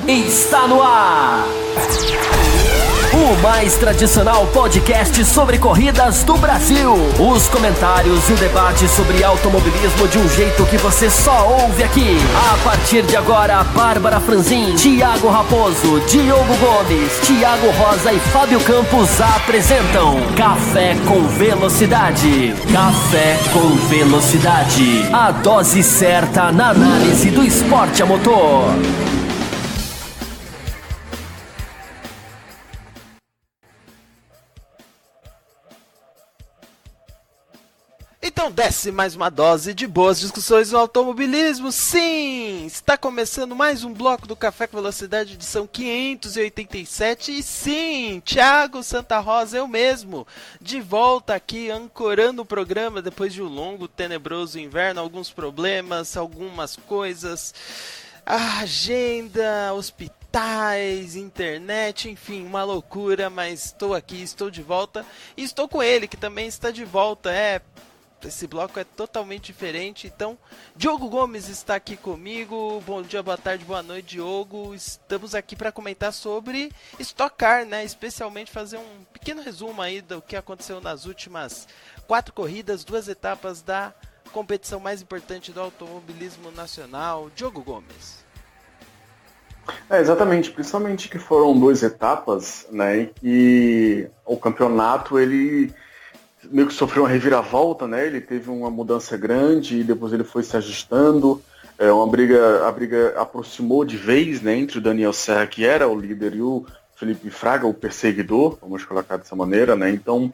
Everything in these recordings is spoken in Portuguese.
Está no ar! O mais tradicional podcast sobre corridas do Brasil. Os comentários e o debate sobre automobilismo de um jeito que você só ouve aqui. A partir de agora, Bárbara Franzin, Thiago Raposo, Diogo Gomes, Thiago Rosa e Fábio Campos apresentam Café com Velocidade. Café com Velocidade. A dose certa na análise do esporte a motor. Então desce mais uma dose de boas discussões no automobilismo. Sim, está começando mais um bloco do Café com Velocidade, edição 587. E sim, Thiago Santa Rosa, eu mesmo, de volta aqui, ancorando o programa depois de um longo, tenebroso inverno. Alguns problemas, algumas coisas, a agenda, hospitais, internet, enfim, uma loucura. Mas estou aqui, estou de volta e estou com ele, que também está de volta. Esse bloco é totalmente diferente, então Diogo Gomes está aqui comigo. Bom dia, boa tarde, boa noite, Diogo. Estamos aqui para comentar sobre Stock Car, né? Especialmente fazer um pequeno resumo aí do que aconteceu nas últimas 4 corridas, 2 etapas da competição mais importante do automobilismo nacional. Diogo Gomes. Exatamente, principalmente que foram 2 etapas, né? E que o campeonato ele meio que sofreu uma reviravolta, né? Ele teve uma mudança grande e depois ele foi se ajustando. A briga aproximou de vez, né, entre o Daniel Serra, que era o líder, e o Felipe Fraga, o perseguidor, vamos colocar dessa maneira, né? Então,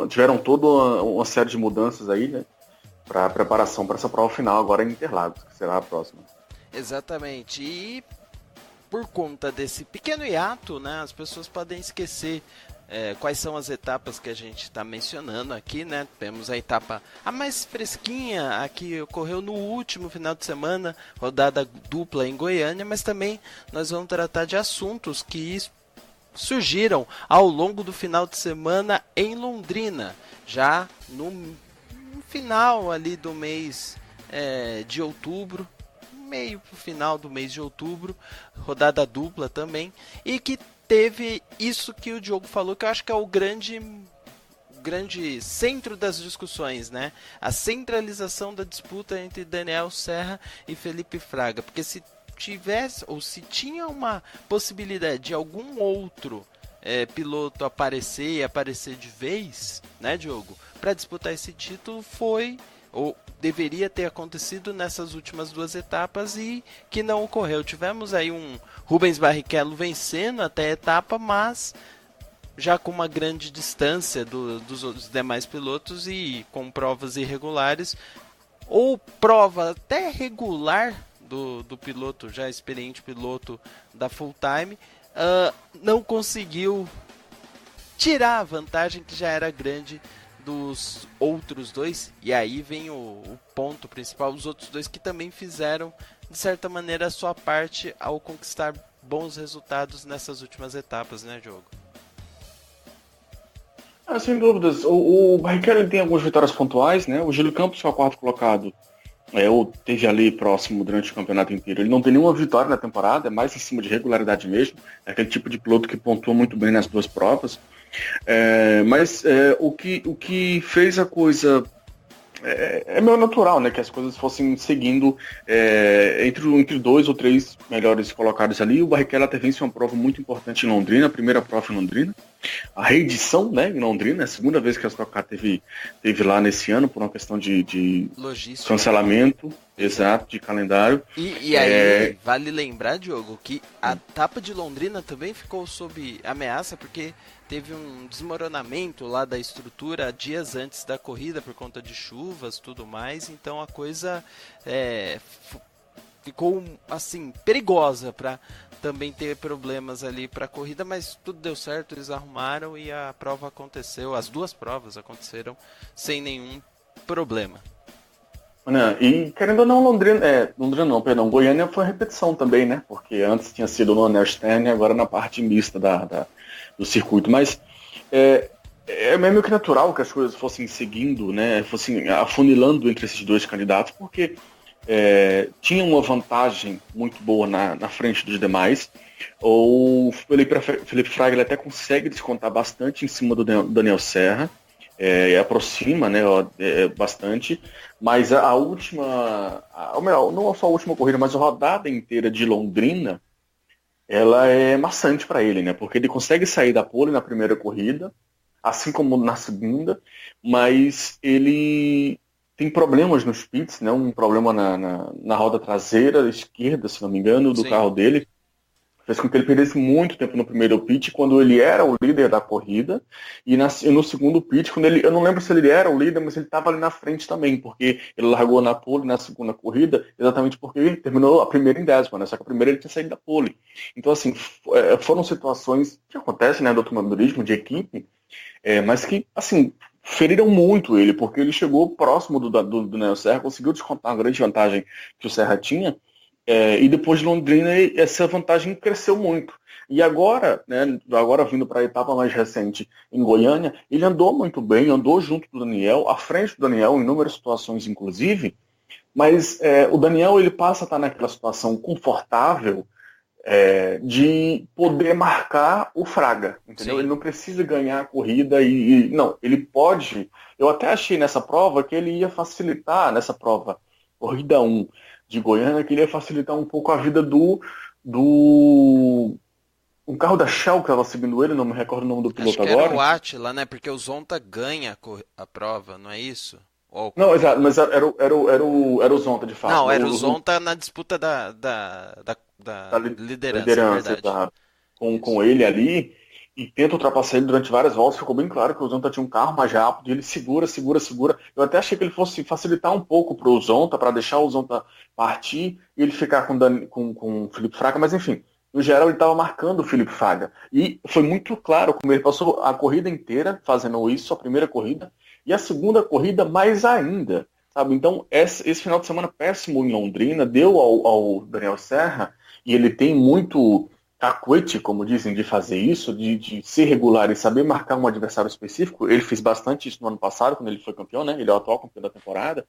tiveram toda uma série de mudanças aí, né, para a preparação para essa prova final agora em Interlagos, que será a próxima. Exatamente. E por conta desse pequeno hiato, né, as pessoas podem esquecer quais são as etapas que a gente está mencionando aqui, né? Temos a etapa a mais fresquinha, a que ocorreu no último final de semana, rodada dupla em Goiânia, mas também nós vamos tratar de assuntos que surgiram ao longo do final de semana em Londrina, já no final ali do mês de outubro, meio pro final do mês de outubro, rodada dupla também, e que teve isso que o Diogo falou, que eu acho que é o grande centro das discussões, né? A centralização da disputa entre Daniel Serra e Felipe Fraga. Porque se tivesse, ou se tinha uma possibilidade de algum outro piloto aparecer de vez, né, Diogo? Para disputar esse título ou deveria ter acontecido nessas últimas 2 etapas e que não ocorreu. Tivemos aí um Rubens Barrichello vencendo até a etapa, mas já com uma grande distância dos demais pilotos e com provas irregulares, ou prova até regular do piloto, já experiente piloto da Full Time, não conseguiu tirar a vantagem que já era grande dos outros 2, e aí vem o ponto principal, os outros 2 que também fizeram, de certa maneira, a sua parte ao conquistar bons resultados nessas últimas etapas, né, Diogo? Sem dúvidas. O Barrichello tem algumas vitórias pontuais, né? O Júlio Campos, que é o 4º colocado, teve ali próximo durante o campeonato inteiro. Ele não tem nenhuma vitória na temporada, é mais em cima de regularidade mesmo. É aquele tipo de piloto que pontua muito bem nas 2 provas. Mas o que fez a coisa meio natural, né, que as coisas fossem seguindo entre 2 ou 3 melhores colocados ali. O Barrichello até vence uma prova muito importante em Londrina, a primeira prova em Londrina, a reedição, né, em Londrina, a segunda vez que a Stock Car teve lá nesse ano, por uma questão de cancelamento, exato, de calendário. E aí, vale lembrar, Diogo, que a etapa de Londrina também ficou sob ameaça, porque teve um desmoronamento lá da estrutura dias antes da corrida por conta de chuvas e tudo mais, então a coisa ficou assim perigosa para também ter problemas ali para a corrida, mas tudo deu certo, eles arrumaram e a prova aconteceu, as 2 provas aconteceram sem nenhum problema. E querendo ou não, Goiânia foi repetição também, né? Porque antes tinha sido no anel externo e agora na parte mista do circuito. Mas é meio que natural que as coisas fossem seguindo, né? Fossem afunilando entre esses 2 candidatos, porque tinha uma vantagem muito boa na frente dos demais. O Felipe Fraga ele até consegue descontar bastante em cima do Daniel Serra, aproxima, né, bastante, mas a última, não só a última corrida, mas a rodada inteira de Londrina, ela é maçante para ele, né, porque ele consegue sair da pole na primeira corrida, assim como na segunda, mas ele tem problemas nos pits, né? Um problema na roda traseira esquerda, se não me engano, do carro dele. Fez com que ele perdesse muito tempo no primeiro pit, quando ele era o líder da corrida, e no segundo pit, quando eu não lembro se ele era o líder, mas ele estava ali na frente também, porque ele largou na pole na segunda corrida, exatamente porque ele terminou a primeira em 10ª, né? Só que a primeira ele tinha saído da pole. Então, assim, foram situações que acontecem, né, do automobilismo, de equipe, mas que, assim, feriram muito ele, porque ele chegou próximo do Daniel Serra, conseguiu descontar uma grande vantagem que o Serra tinha, e depois de Londrina essa vantagem cresceu muito. E agora, né, agora vindo para a etapa mais recente em Goiânia, ele andou muito bem, andou junto do Daniel, à frente do Daniel, em inúmeras situações inclusive, mas o Daniel ele passa a estar naquela situação confortável de poder marcar o Fraga, entendeu? Sim. Ele não precisa ganhar a corrida não, ele pode. Eu até achei nessa prova que ele ia facilitar, nessa prova, corrida 1 de Goiânia, que ele ia facilitar um pouco a vida um carro da Shell que estava seguindo ele, não me recordo o nome do piloto agora. Era o Attila, né? Porque o Zonta ganha a prova, não é isso? Não, exato, mas era o Zonta, de fato. Não, era o Zonta na disputa da liderança com ele ali, e tenta ultrapassar ele durante várias voltas. Ficou bem claro que o Zonta tinha um carro mais rápido, e ele segura. Eu até achei que ele fosse facilitar um pouco para o Zonta, para deixar o Zonta partir e ele ficar com o Felipe Fraga, mas enfim, no geral ele estava marcando o Felipe Fraga. E foi muito claro como ele passou a corrida inteira fazendo isso, a primeira corrida, e a segunda corrida mais ainda. Sabe? Então, esse final de semana péssimo em Londrina deu ao Daniel Serra, e ele tem muito cacuete, como dizem, de fazer isso, de ser regular e saber marcar um adversário específico. Ele fez bastante isso no ano passado, quando ele foi campeão, né? Ele é o atual campeão da temporada.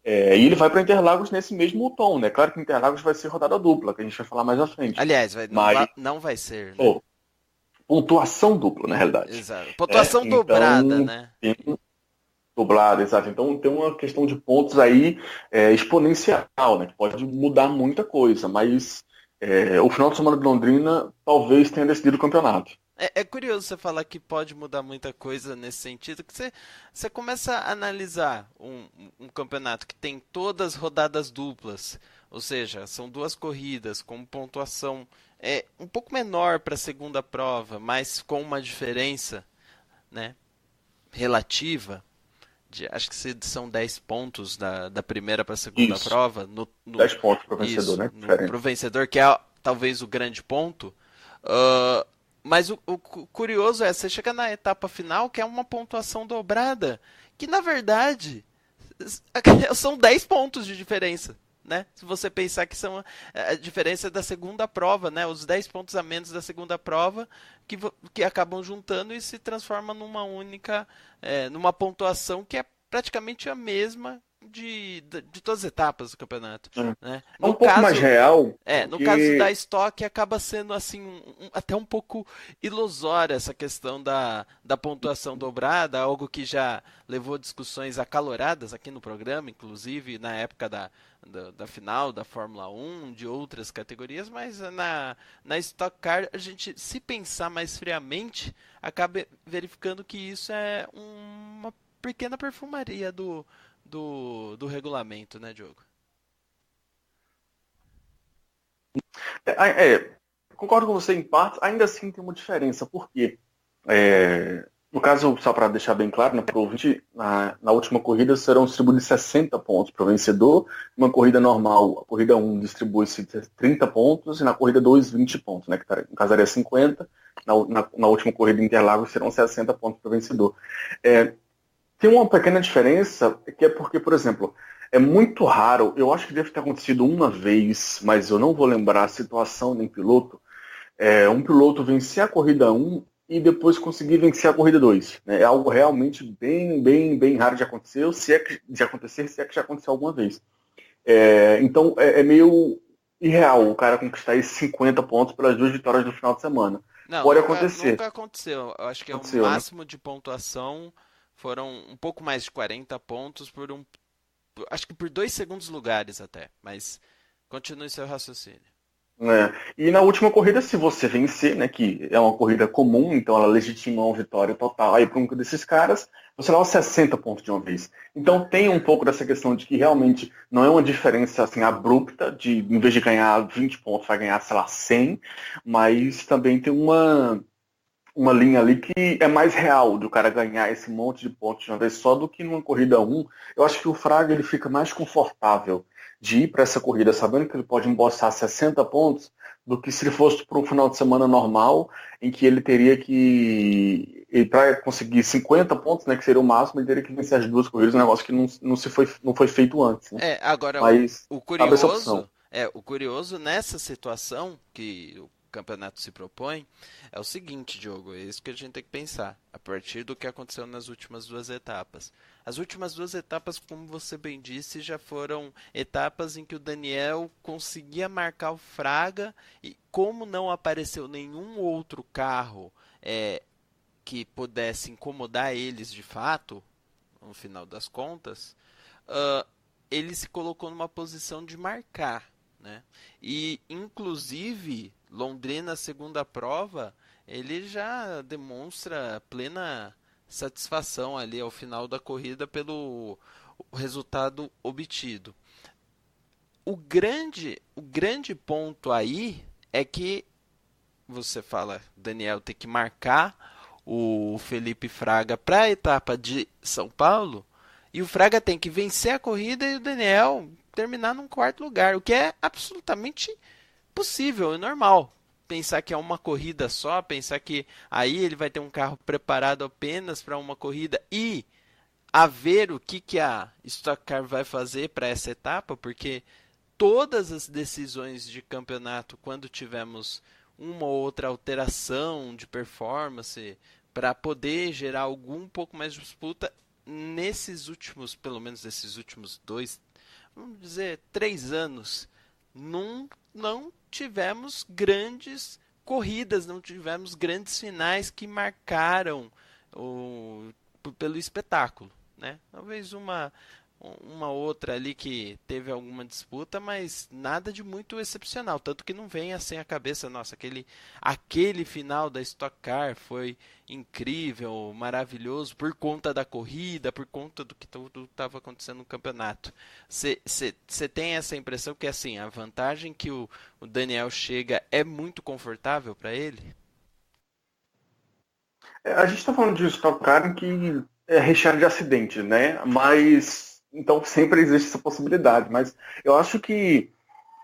E ele vai para Interlagos nesse mesmo tom, né? Claro que Interlagos vai ser rodada dupla, que a gente vai falar mais à frente. Aliás, não vai ser, né? Pontuação dupla, na realidade. Exato. Pontuação dobrada, então, né? Dublado, exato. Então tem uma questão de pontos aí exponencial, né? Que pode mudar muita coisa, mas o final de semana de Londrina talvez tenha decidido o campeonato. É curioso você falar que pode mudar muita coisa nesse sentido, que você começa a analisar um campeonato que tem todas rodadas duplas, ou seja, são 2 corridas com pontuação um pouco menor para a segunda prova, mas com uma diferença, né, relativa. Acho que são 10 pontos da primeira para a segunda prova. 10 pontos para o vencedor, né? Para o vencedor, que é talvez o grande ponto. Mas o curioso você chega na etapa final, que é uma pontuação dobrada, que na verdade são 10 pontos de diferença. Né? Se você pensar que são a diferença da segunda prova, né? Os 10 pontos a menos da segunda prova que acabam juntando e se transforma numa única, numa pontuação que é praticamente a mesma de todas as etapas do campeonato. Né? Um pouco mais real. No caso da Stock acaba sendo assim até um pouco ilusória essa questão da pontuação dobrada, algo que já levou discussões acaloradas aqui no programa, inclusive na época da final da Fórmula 1, de outras categorias, mas na Stock Car a gente, se pensar mais friamente, acaba verificando que isso é uma pequena perfumaria do regulamento, né, Diogo? Concordo com você em parte, ainda assim tem uma diferença, porque no caso, só para deixar bem claro, né, para o ouvinte, na última corrida serão distribuídos 60 pontos para o vencedor. Uma corrida normal, a corrida 1 distribui-se 30 pontos e na corrida 2, 20 pontos, né, que no caso seria 50. Na última corrida em Interlagos serão 60 pontos para o vencedor. Tem uma pequena diferença, que é porque, por exemplo, é muito raro, eu acho que deve ter acontecido uma vez, mas eu não vou lembrar a situação nem piloto, um piloto vencer a corrida 1 e depois conseguir vencer a corrida 2. Né? É algo realmente bem, bem, bem raro de acontecer, se é que já aconteceu alguma vez. Então é meio irreal o cara conquistar esses 50 pontos pelas 2 vitórias do final de semana. Não, Pode nunca acontecer. aconteceu. Eu acho que é o Aconteceu, né? máximo de pontuação foram um pouco mais de 40 pontos acho que por 2 segundos lugares até. Mas continue seu raciocínio. E na última corrida, se você vencer, né, que é uma corrida comum, então ela legitima uma vitória total aí para um desses caras, você leva 60 pontos de uma vez. Então tem um pouco dessa questão de que realmente não é uma diferença assim abrupta, de em vez de ganhar 20 pontos, vai ganhar, sei lá, 100, mas também tem uma linha ali que é mais real do cara ganhar esse monte de pontos de uma vez só do que numa corrida 1. Eu acho que o Fraga ele fica mais confortável de ir para essa corrida sabendo que ele pode emboçar 60 pontos do que se ele fosse para um final de semana normal em que ele teria que, para conseguir 50 pontos, né, que seria o máximo, ele teria que vencer as 2 corridas, um negócio que não foi feito antes, né? Agora Mas o cabe essa opção. curioso nessa situação que o campeonato se propõe é o seguinte, Diogo, é isso que a gente tem que pensar, a partir do que aconteceu nas últimas 2 etapas. As últimas 2 etapas, como você bem disse, já foram etapas em que o Daniel conseguia marcar o Fraga e como não apareceu nenhum outro carro que pudesse incomodar eles de fato, no final das contas, ah, ele se colocou numa posição de marcar, né? E inclusive Londrina, segunda prova, ele já demonstra plena satisfação ali ao final da corrida pelo resultado obtido. O grande ponto aí é que você fala, Daniel tem que marcar o Felipe Fraga para a etapa de São Paulo e o Fraga tem que vencer a corrida e o Daniel terminar num quarto lugar, o que é absolutamente possível e normal. Pensar que é uma corrida só, pensar que aí ele vai ter um carro preparado apenas para uma corrida e a ver o que a Stock Car vai fazer para essa etapa, porque todas as decisões de campeonato, quando tivemos uma ou outra alteração de performance para poder gerar algum pouco mais de disputa, nesses últimos, pelo menos nesses últimos 3 anos, não tivemos grandes corridas, não tivemos grandes finais que marcaram pelo espetáculo, né? Talvez uma outra ali que teve alguma disputa, mas nada de muito excepcional, tanto que não vem assim à cabeça, nossa, aquele final da Stock Car foi incrível, maravilhoso, por conta da corrida, por conta do que tudo estava acontecendo no campeonato. Você tem essa impressão que assim, a vantagem que o Daniel chega é muito confortável para ele? A gente está falando de Stock Car que é recheado de acidentes, né? Mas então sempre existe essa possibilidade. Mas eu acho que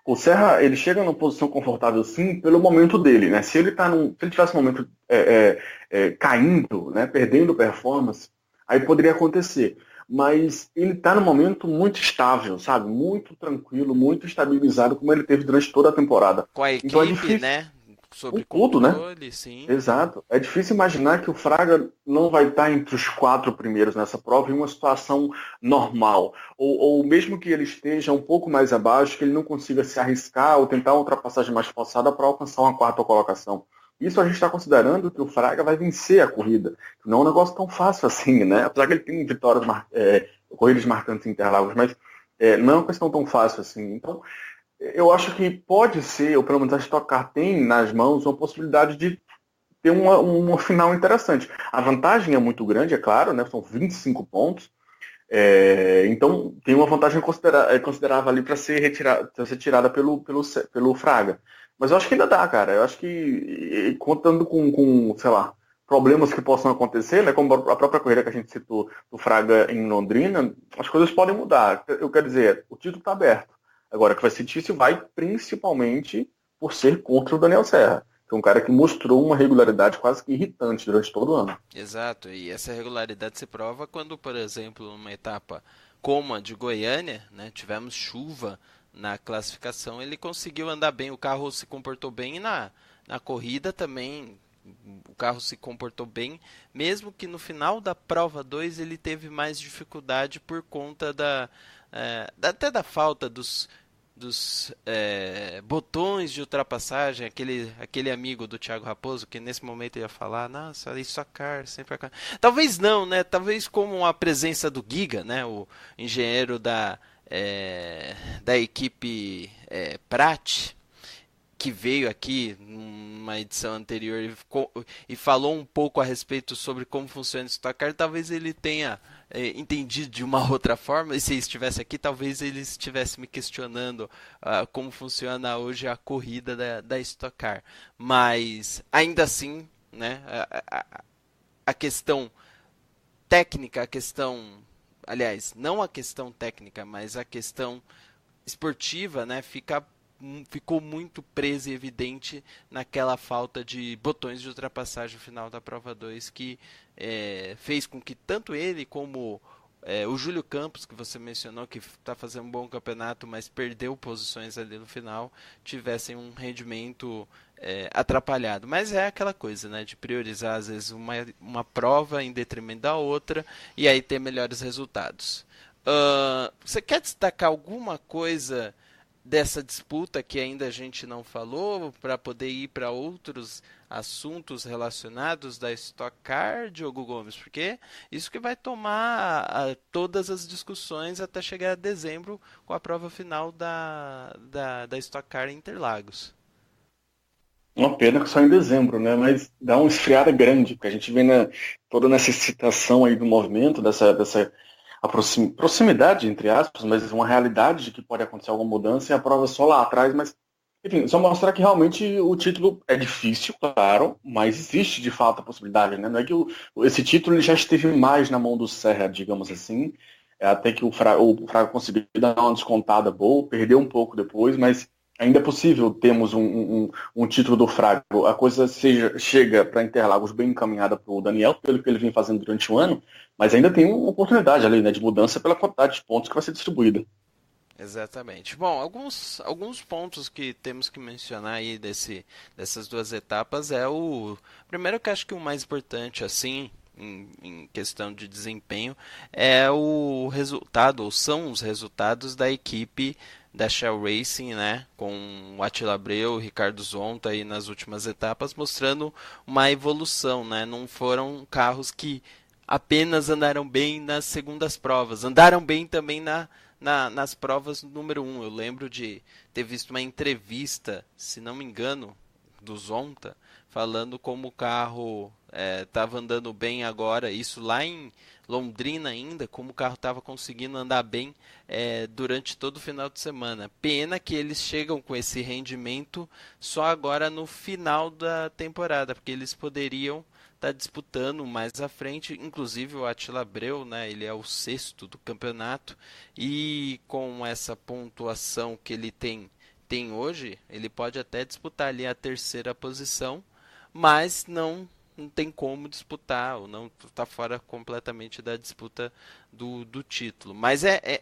o Serra ele chega numa posição confortável sim pelo momento dele, né? Se ele se ele tivesse um momento caindo, né, perdendo performance, aí poderia acontecer. Mas ele está num momento muito estável, sabe? Muito tranquilo, muito estabilizado, como ele teve durante toda a temporada. Com a Então é equipe, difícil, né? com Sob tudo, né? controle, sim. Exato. É difícil imaginar que o Fraga não vai estar entre os 4 primeiros nessa prova em uma situação normal. Ou mesmo que ele esteja um pouco mais abaixo, que ele não consiga se arriscar ou tentar uma ultrapassagem mais forçada para alcançar uma 4ª colocação. Isso a gente está considerando que o Fraga vai vencer a corrida. Não é um negócio tão fácil assim, né? Apesar que ele tem corridas marcantes em Interlagos, mas não é uma questão tão fácil assim. Então, eu acho que pode ser, ou pelo menos a Stock Car tem nas mãos, uma possibilidade de ter uma final interessante. A vantagem é muito grande, é claro, né? São 25 pontos. Então tem uma vantagem considerável ali para ser tirada pelo Fraga. Mas eu acho que ainda dá, cara. Eu acho que contando com, sei lá, problemas que possam acontecer, né? Como a própria corrida que a gente citou do Fraga em Londrina, as coisas podem mudar. Eu quero dizer, o título está aberto. Agora, que vai ser difícil vai principalmente por ser contra o Daniel Serra, que é um cara que mostrou uma regularidade quase que irritante durante todo o ano. Exato, e essa regularidade se prova quando, por exemplo, numa etapa como a de Goiânia, né, tivemos chuva na classificação, ele conseguiu andar bem, o carro se comportou bem e na corrida também o carro se comportou bem, mesmo que no final da prova 2 ele teve mais dificuldade por conta até da falta dos botões de ultrapassagem, aquele amigo do Thiago Raposo que nesse momento ia falar, nossa, isso sempre a talvez não, né? Talvez como a presença do Giga, né? O engenheiro da equipe Prat, que veio aqui numa edição anterior e falou um pouco a respeito sobre como funciona o Stock Car, talvez ele tenha entendido de uma outra forma, e se ele estivesse aqui, talvez ele estivesse me questionando como funciona hoje a corrida da Stock Car. Mas, ainda assim, né, a questão técnica, aliás, não a questão técnica, mas a questão esportiva, né, ficou muito presa e evidente naquela falta de botões de ultrapassagem no final da prova 2, que fez com que tanto ele como o Júlio Campos, que você mencionou, que está fazendo um bom campeonato, mas perdeu posições ali no final, tivessem um rendimento atrapalhado. Mas é aquela coisa, né, de priorizar às vezes uma prova em detrimento da outra e aí ter melhores resultados. Você quer destacar alguma coisa dessa disputa que ainda a gente não falou, para poder ir para outros assuntos relacionados da Stock Car, Diogo Gomes? Porque isso que vai tomar todas as discussões até chegar a dezembro com a prova final da Stock Car em Interlagos. Uma pena que só em dezembro, né? Mas dá uma esfriada grande, porque a gente vê toda nessa excitação aí do movimento, dessa proximidade, entre aspas, mas uma realidade de que pode acontecer alguma mudança, e a prova só lá atrás, mas, enfim, só mostrar que realmente o título é difícil, claro, mas existe de fato a possibilidade, né? Não é que esse título ele já esteve mais na mão do Serra, digamos assim, até que o Fraga conseguiu dar uma descontada boa, perdeu um pouco depois, mas ainda é possível termos um título do Fraga. A coisa chega para Interlagos bem encaminhada para o Daniel, pelo que ele vem fazendo durante o ano, mas ainda tem uma oportunidade ali, né, de mudança pela quantidade de pontos que vai ser distribuída. Exatamente. Bom, alguns pontos que temos que mencionar aí dessas duas etapas primeiro, que acho que o mais importante, assim, em questão de desempenho, é o resultado, ou são os resultados da equipe da Shell Racing, né, com o Attila Abreu, o Ricardo Zonta aí nas últimas etapas, mostrando uma evolução, né? Não foram carros que apenas andaram bem nas segundas provas, andaram bem também nas provas número 1. Eu lembro de ter visto uma entrevista, se não me engano, do Zonta, falando como o carro estava andando bem agora, isso lá em Londrina ainda, como o carro estava conseguindo andar bem durante todo o final de semana. Pena que eles chegam com esse rendimento só agora no final da temporada, porque eles poderiam estar disputando mais à frente, inclusive o Attila Abreu, né, ele é o 6º do campeonato, e com essa pontuação que ele tem hoje, ele pode até disputar ali a 3ª posição, mas não tem como disputar, ou não está fora completamente da disputa do título. Mas é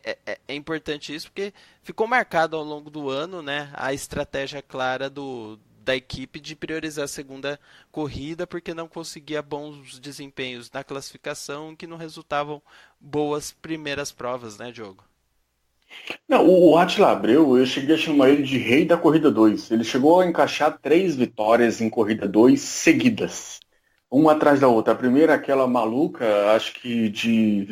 importante isso, porque ficou marcado ao longo do ano, né, a estratégia clara da equipe de priorizar a segunda corrida, porque não conseguia bons desempenhos na classificação, que não resultavam boas primeiras provas, né, Diogo? Não, o Attila Abreu, eu cheguei a chamar ele de rei da corrida 2. Ele chegou a encaixar 3 vitórias em corrida 2 seguidas, uma atrás da outra. A primeira, aquela maluca, acho que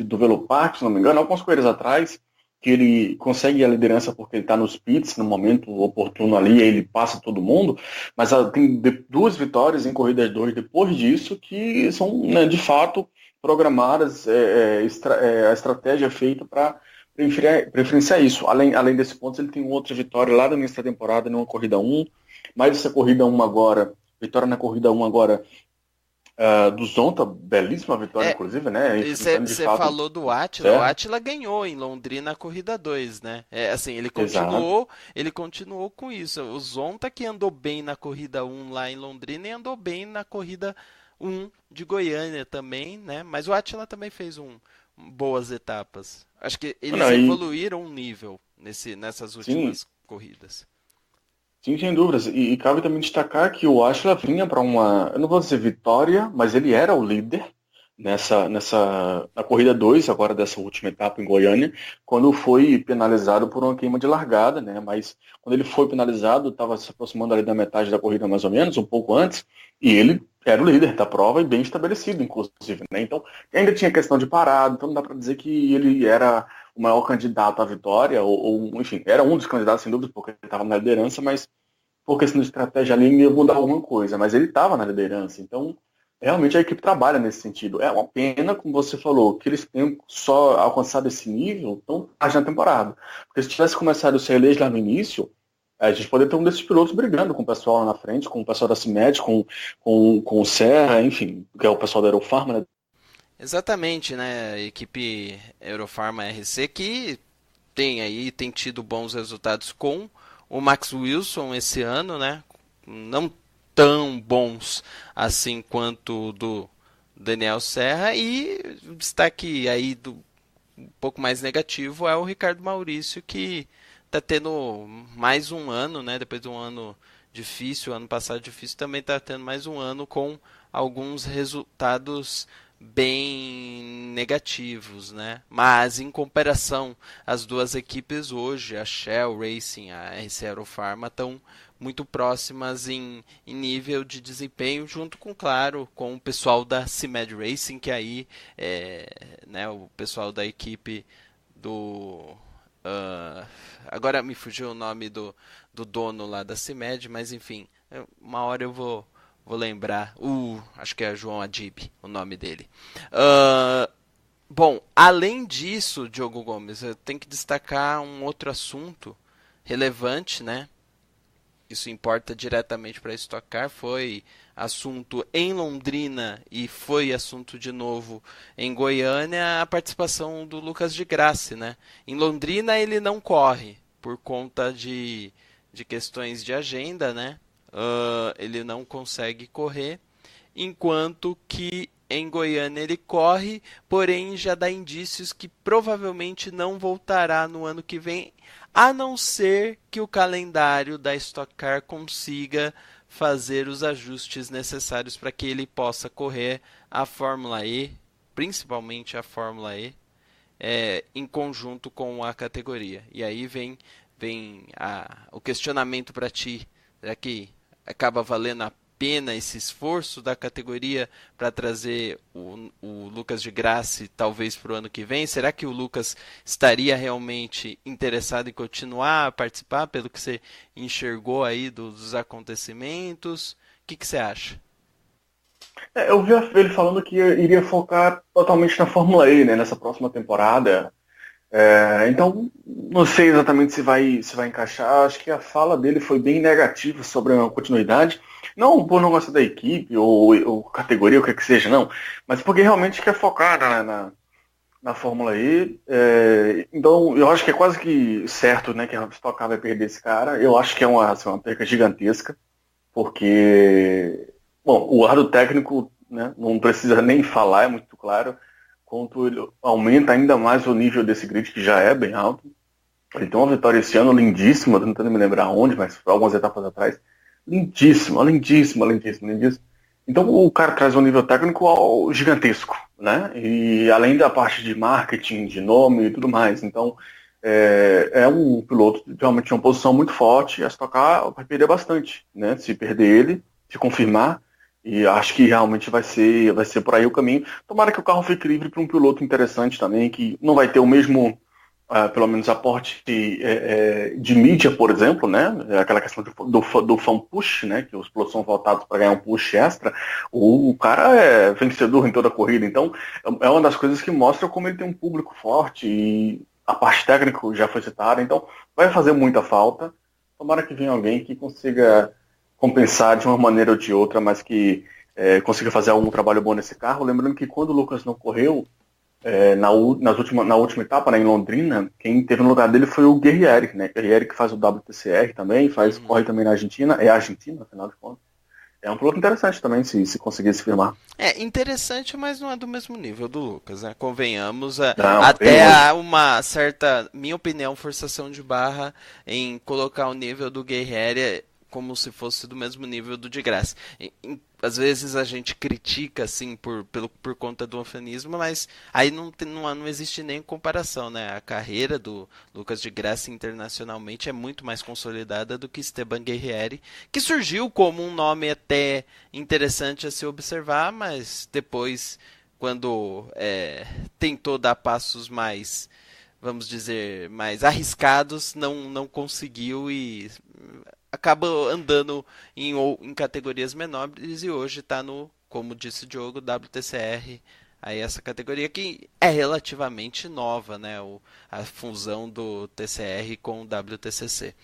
do Velopark, se não me engano, algumas corridas atrás, que ele consegue a liderança porque ele está nos pits, no momento oportuno ali, aí ele passa todo mundo, mas tem 2 vitórias em corridas 2 depois disso, que são, né, de fato programadas, a estratégia é feita para preferenciar isso. Além desse ponto, ele tem outra vitória lá da início da temporada, numa corrida 1, mais essa corrida 1 agora, vitória na corrida 1 agora, do Zonta, belíssima vitória, inclusive, né? Você falou do Attila, o Attila ganhou em Londrina a corrida 2, né? Assim, ele continuou com isso. O Zonta que andou bem na corrida 1 lá em Londrina e andou bem na corrida 1 de Goiânia também, né? Mas o Attila também fez boas etapas. Acho que eles evoluíram um nível nessas últimas corridas. Sim, sem dúvidas. E cabe também destacar que o Attila vinha para eu não vou dizer vitória, mas ele era o líder na corrida 2, agora dessa última etapa em Goiânia, quando foi penalizado por uma queima de largada, né? Mas quando ele foi penalizado, estava se aproximando ali da metade da corrida mais ou menos, um pouco antes, e ele era o líder da prova e bem estabelecido, inclusive, né? Então, ainda tinha questão de parada, então não dá para dizer que ele era o maior candidato à vitória, enfim, era um dos candidatos, sem dúvida, porque ele estava na liderança, mas por questão de estratégia ali ia mudar alguma coisa, mas ele estava na liderança, então realmente a equipe trabalha nesse sentido. É uma pena, como você falou, que eles tenham só alcançado esse nível tão tarde na temporada. Porque se tivesse começado o CLEs lá no início, a gente poderia ter um desses pilotos brigando com o pessoal lá na frente, com o pessoal da CIMED, com o Serra, enfim, que é o pessoal da Aerofarma, né? Exatamente, né? A equipe Aerofarma RC que tem tido bons resultados com o Max Wilson esse ano, né? Não tão bons assim quanto do Daniel Serra, e o destaque aí um pouco mais negativo é o Ricardo Maurício, que está tendo mais um ano, né? Depois de um ano difícil, ano passado difícil, também está tendo mais um ano com alguns resultados bem negativos, né? Mas em comparação, as duas equipes hoje, a Shell Racing, a RC Aerofarma, estão muito próximas em nível de desempenho, junto com, claro, com o pessoal da CIMED Racing, que aí né, o pessoal da equipe do... agora me fugiu o nome do dono lá da CIMED, mas enfim, uma hora eu vou lembrar. Acho que é João Adib, o nome dele. Bom, além disso, Diogo Gomes, eu tenho que destacar um outro assunto relevante, né? Isso importa diretamente para a Stock Car, foi assunto em Londrina e foi assunto de novo em Goiânia, a participação do Lucas de Grassi, né? Em Londrina ele não corre por conta de questões de agenda, né? Ele não consegue correr, enquanto que em Goiânia ele corre, porém já dá indícios que provavelmente não voltará no ano que vem, a não ser que o calendário da Stock Car consiga fazer os ajustes necessários para que ele possa correr a Fórmula E, principalmente a Fórmula E, em conjunto com a categoria. E aí vem o questionamento para ti: será que acaba valendo a pena esse esforço da categoria para trazer o Lucas de Grassi talvez para o ano que vem? Será que o Lucas estaria realmente interessado em continuar a participar, pelo que você enxergou aí dos acontecimentos? O que você acha? Eu vi ele falando que iria focar totalmente na Fórmula E, né, nessa próxima temporada. Então, não sei exatamente se vai encaixar. Acho que a fala dele foi bem negativa sobre a continuidade. Não por não gostar da equipe ou categoria, o que é que seja, não. Mas porque realmente quer focar na Fórmula E. Então, eu acho que é quase que certo, né, que a Stock Car vai perder esse cara. Eu acho que é uma perca gigantesca. Porque, bom, o lado técnico, né, não precisa nem falar, é muito claro. Quanto ele aumenta ainda mais o nível desse grid, que já é bem alto. Ele tem uma vitória esse ano lindíssima, tentando me lembrar onde, mas algumas etapas atrás. Lindíssima. Então o cara traz um nível técnico gigantesco, né? E além da parte de marketing, de nome e tudo mais. Então é um piloto realmente de uma posição muito forte. A Stock Car vai perder bastante, né? Se perder ele, se confirmar. E acho que realmente vai ser por aí o caminho. Tomara que o carro fique livre para um piloto interessante também, que não vai ter o mesmo, pelo menos, aporte de mídia, por exemplo, né? Aquela questão do fan push, né? Que os pilotos são votados para ganhar um push extra. O cara é vencedor em toda a corrida. Então, é uma das coisas que mostra como ele tem um público forte. E a parte técnica já foi citada. Então, vai fazer muita falta. Tomara que venha alguém que consiga compensar de uma maneira ou de outra, mas que consiga fazer algum trabalho bom nesse carro. Lembrando que quando o Lucas não correu, na última etapa, né, em Londrina, quem teve no lugar dele foi o Guerrieri, né? Guerrieri que faz o WTCR também, corre também na Argentina, Argentina, afinal de contas. É um piloto interessante também, se conseguir se firmar. Interessante, mas não é do mesmo nível do Lucas, né? Convenhamos, Não, até há uma certa, minha opinião, forçação de barra em colocar o nível do Guerrieri como se fosse do mesmo nível do de Graça. Às vezes a gente critica assim por conta do ufanismo, mas aí não existe nem comparação, né? A carreira do Lucas de Graça internacionalmente é muito mais consolidada do que Esteban Guerrieri, que surgiu como um nome até interessante a se observar, mas depois, quando tentou dar passos mais, vamos dizer, mais arriscados, não conseguiu e acaba andando em categorias menores e hoje está no, como disse o Diogo, WTCR, aí essa categoria que é relativamente nova, né? A fusão do TCR com o WTCC.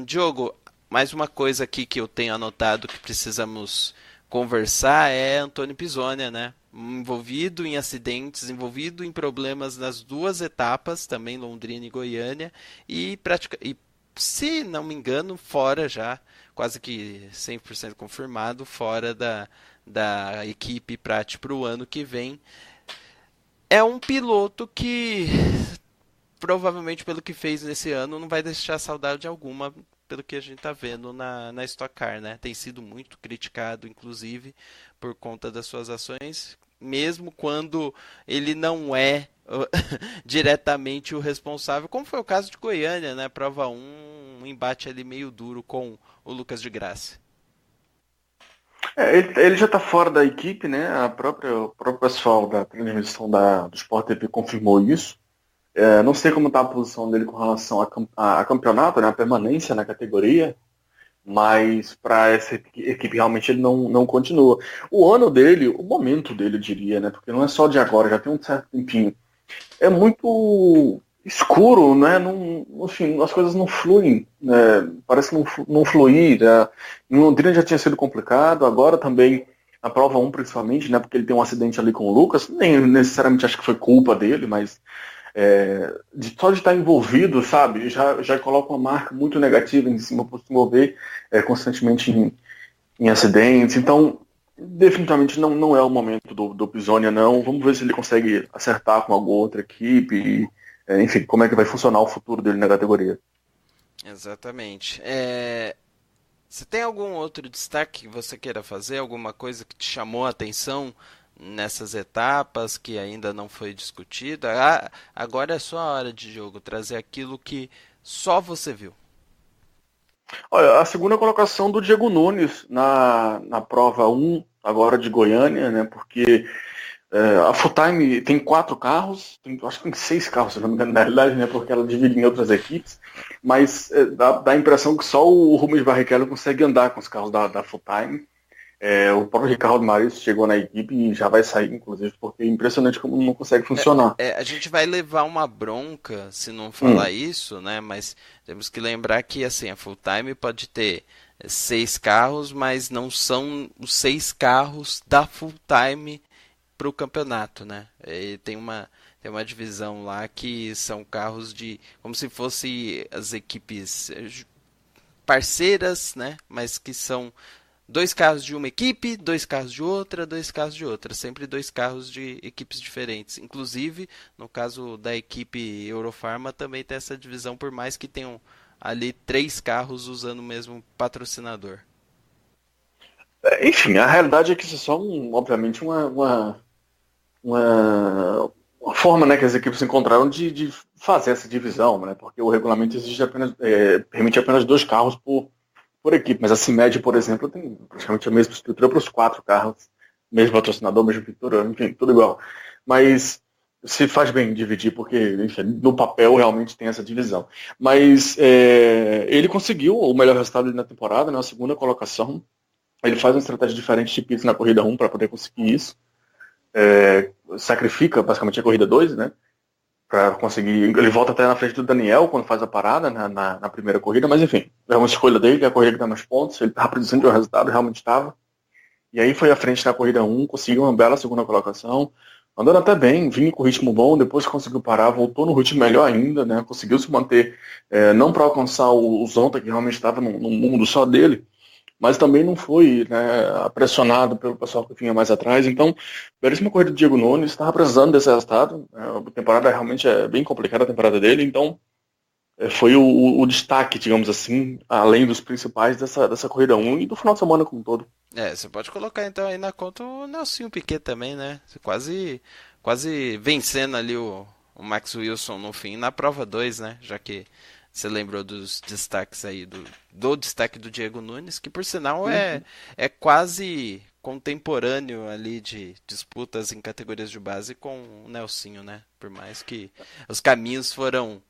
Diogo, mais uma coisa aqui que eu tenho anotado que precisamos conversar é Antônio Pisonia, né? Envolvido em acidentes, envolvido em problemas nas duas etapas, também Londrina e Goiânia, e se não me engano, fora já, quase que 100% confirmado, fora da equipe Prat para o ano que vem. É um piloto que, provavelmente pelo que fez nesse ano, não vai deixar saudade alguma, pelo que a gente está vendo na Stock Car, né? Tem sido muito criticado, inclusive, por conta das suas ações, mesmo quando ele não é diretamente o responsável, como foi o caso de Goiânia, né? Prova 1, um embate ali meio duro com o Lucas de Graça. Ele já está fora da equipe, né? O próprio pessoal da transmissão do Sport TV confirmou isso. Não sei como está a posição dele com relação a campeonato, né? A permanência na categoria, mas para essa equipe realmente ele não continua. O ano dele, o momento dele, eu diria, né? Porque não é só de agora, já tem um certo tempinho. É muito escuro, né? Enfim, as coisas não fluem, né? Parece não fluir. Né? Em Londrina já tinha sido complicado, agora também na prova 1 principalmente, né? Porque ele tem um acidente ali com o Lucas, nem necessariamente acho que foi culpa dele, mas só de estar envolvido, sabe, já coloca uma marca muito negativa em cima por se envolver constantemente em acidentes. Então, definitivamente não é o momento do Pisonia, não. Vamos ver se ele consegue acertar com alguma outra equipe e, enfim, como é que vai funcionar o futuro dele na categoria. Exatamente. Você tem algum outro destaque que você queira fazer? Alguma coisa que te chamou a atenção nessas etapas que ainda não foi discutida? Agora é só a hora de jogo, trazer aquilo que só você viu. Olha, a segunda colocação do Diego Nunes na prova 1, agora de Goiânia, né? Porque a Full Time tem 4 carros, acho que tem 6 carros, se não me engano, na realidade, né? Porque ela divide em outras equipes, mas dá a impressão que só o Rubens Barrichello consegue andar com os carros da Full Time. O próprio Ricardo Maris chegou na equipe e já vai sair, inclusive, porque é impressionante como não consegue funcionar. A gente vai levar uma bronca se não falar isso, né? Mas temos que lembrar que assim, a Full Time pode ter 6 carros, mas não são os 6 carros da Full Time para o campeonato, né? E tem uma divisão lá que são carros como se fossem as equipes parceiras, né? Mas que são 2 carros de uma equipe, 2 carros de outra, 2 carros de outra. Sempre 2 carros de equipes diferentes. Inclusive, no caso da equipe Eurofarma, também tem essa divisão, por mais que tenham ali 3 carros usando o mesmo patrocinador. Enfim, a realidade é que isso é só, obviamente, uma forma, né, que as equipes encontraram de fazer essa divisão, né? Porque o regulamento permite apenas 2 carros por equipe, mas a CIMED, por exemplo, tem praticamente a mesma estrutura para os 4 carros, mesmo patrocinador, mesma pintura, enfim, tudo igual. Mas se faz bem dividir, porque, enfim, no papel realmente tem essa divisão. Mas ele conseguiu o melhor resultado na temporada, na segunda colocação. Ele faz uma estratégia diferente de pista na corrida 1 para poder conseguir isso. Sacrifica basicamente a corrida 2, né? Para conseguir. Ele volta até na frente do Daniel quando faz a parada na primeira corrida, mas enfim, é uma escolha dele, é a corrida que dá mais pontos, ele estava produzindo o resultado, realmente estava. E aí foi à frente na corrida 1, conseguiu uma bela segunda colocação, andando até bem, vinha com ritmo bom, depois conseguiu parar, voltou no ritmo melhor ainda, né? Conseguiu se manter, não para alcançar o Zonta, que realmente estava num mundo só dele, mas também não foi, né, pressionado pelo pessoal que vinha mais atrás. Então, belíssima corrida do Diego Nunes, estava precisando desse resultado. A temporada realmente é bem complicada, a temporada dele, então foi o destaque, digamos assim, além dos principais dessa corrida 1 e do final de semana como um todo. Você pode colocar então aí na conta o Nelsinho Piquet também, né? Você quase vencendo ali o Max Wilson no fim, na prova 2, né? Já que você lembrou dos destaques aí, do destaque do Diego Nunes, que por sinal é quase contemporâneo ali de disputas em categorias de base com o Nelsinho, né? Por mais que os caminhos foram...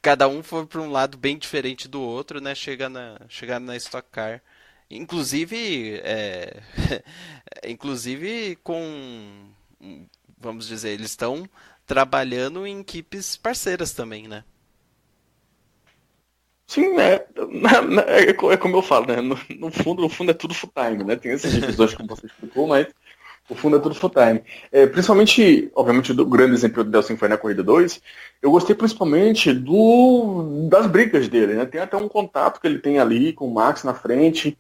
Cada um foi para um lado bem diferente do outro, né? Chegar na Stock Car. Inclusive, inclusive com, vamos dizer, eles estão trabalhando em equipes parceiras também, né? Sim, é como eu falo, né? No fundo é tudo full time, né? Tem essas divisões como você explicou, mas o fundo é tudo full time. Principalmente, obviamente, o grande exemplo do Nelson foi na corrida 2. Eu gostei principalmente das brigas dele, né? Tem até um contato que ele tem ali com o Max na frente.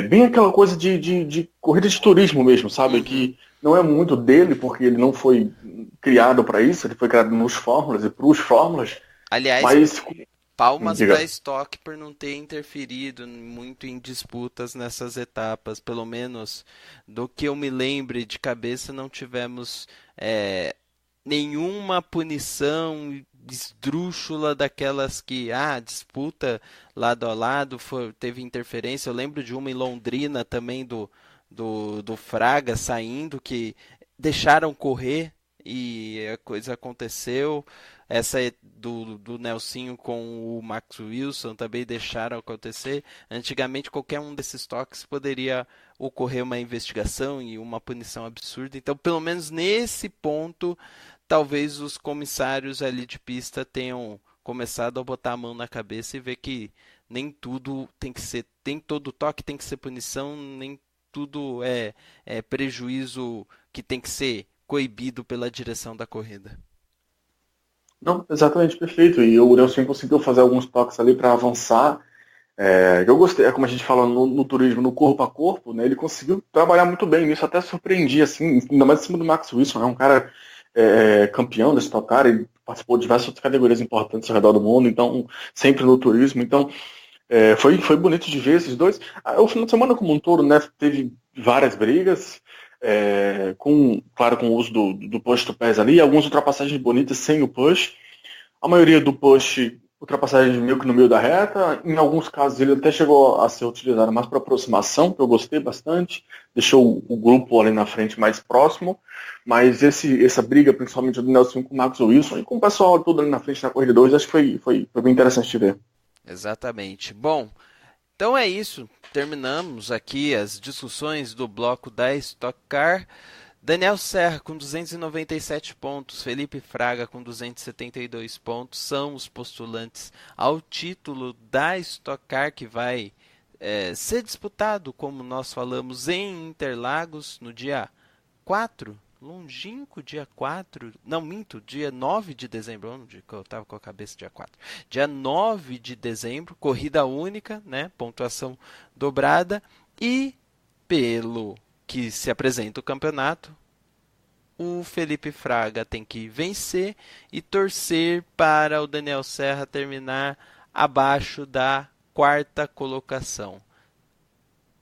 Bem aquela coisa de corrida de turismo mesmo, sabe? Uhum. Que não é muito dele, porque ele não foi criado para isso, ele foi criado nos Fórmulas e para os Fórmulas. Aliás, Mas, palmas diga. para a Stock por não ter interferido muito em disputas nessas etapas. Pelo menos do que eu me lembre de cabeça, não tivemos nenhuma punição esdrúxula daquelas que disputa lado a lado teve interferência. Eu lembro de uma em Londrina também do Fraga saindo, que deixaram correr e a coisa aconteceu. Essa do Nelsinho com o Max Wilson também deixaram acontecer. Antigamente qualquer um desses toques poderia ocorrer uma investigação e uma punição absurda. Então, pelo menos nesse ponto, talvez os comissários ali de pista tenham começado a botar a mão na cabeça e ver que nem tudo tem que ser, tem todo toque tem que ser punição, nem tudo é prejuízo que tem que ser coibido pela direção da corrida. Não, exatamente, perfeito. E o Nelson conseguiu fazer alguns toques ali para avançar. Eu gostei, como a gente fala no turismo, no corpo a corpo, né? Ele conseguiu trabalhar muito bem nisso, até surpreendi, assim, ainda mais em cima do Max Wilson, é um cara campeão desse Stock Car, ele participou de diversas outras categorias importantes ao redor do mundo, então, sempre no turismo, então, foi bonito de ver esses dois. O final de semana como um todo, né, teve várias brigas, claro, com o uso do push to pass ali, algumas ultrapassagens bonitas sem o push, a maioria do push, ultrapassagens meio que no meio da reta, em alguns casos ele até chegou a ser utilizado mais para aproximação, que eu gostei bastante, deixou o grupo ali na frente mais próximo, mas essa briga, principalmente do Nelson com o Max Wilson e com o pessoal todo ali na frente na corrida 2, acho que foi bem interessante de ver. Exatamente. Bom, então é isso. Terminamos aqui as discussões do bloco da Stock Car. Daniel Serra com 297 pontos, Felipe Fraga com 272 pontos, são os postulantes ao título da Stock Car, que vai ser disputado, como nós falamos, em Interlagos no dia 4, longínquo dia 4, não minto, dia 9 de dezembro, eu estava com a cabeça dia 4, dia 9 de dezembro, corrida única, né, pontuação dobrada, e pelo que se apresenta o campeonato, o Felipe Fraga tem que vencer e torcer para o Daniel Serra terminar abaixo da 4ª colocação.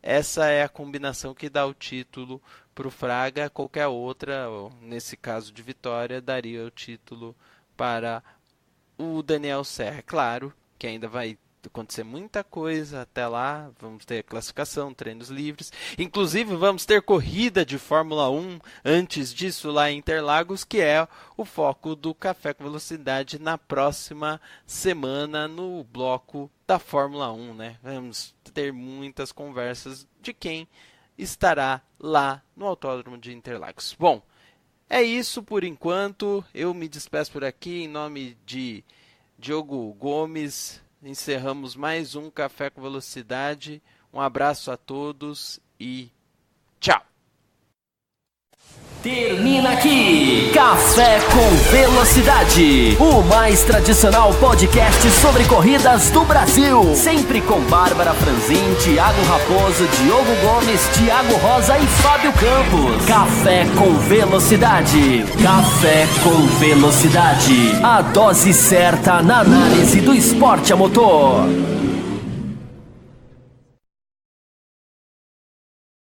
Essa é a combinação que dá o título para o Fraga. Qualquer outra, nesse caso de vitória, daria o título para o Daniel Serra. Claro que ainda vai acontecer muita coisa até lá, vamos ter classificação, treinos livres, inclusive vamos ter corrida de Fórmula 1 antes disso lá em Interlagos, que é o foco do Café com Velocidade na próxima semana no bloco da Fórmula 1, né? Vamos ter muitas conversas de quem estará lá no Autódromo de Interlagos. Bom, é isso por enquanto, eu me despeço por aqui em nome de Diogo Gomes. Encerramos mais um Café com Velocidade. Um abraço a todos e tchau! Termina aqui, Café com Velocidade, o mais tradicional podcast sobre corridas do Brasil. Sempre com Bárbara Franzin, Thiago Raposo, Diogo Gomes, Thiago Rosa e Fábio Campos. Café com Velocidade, Café com Velocidade, a dose certa na análise do esporte a motor.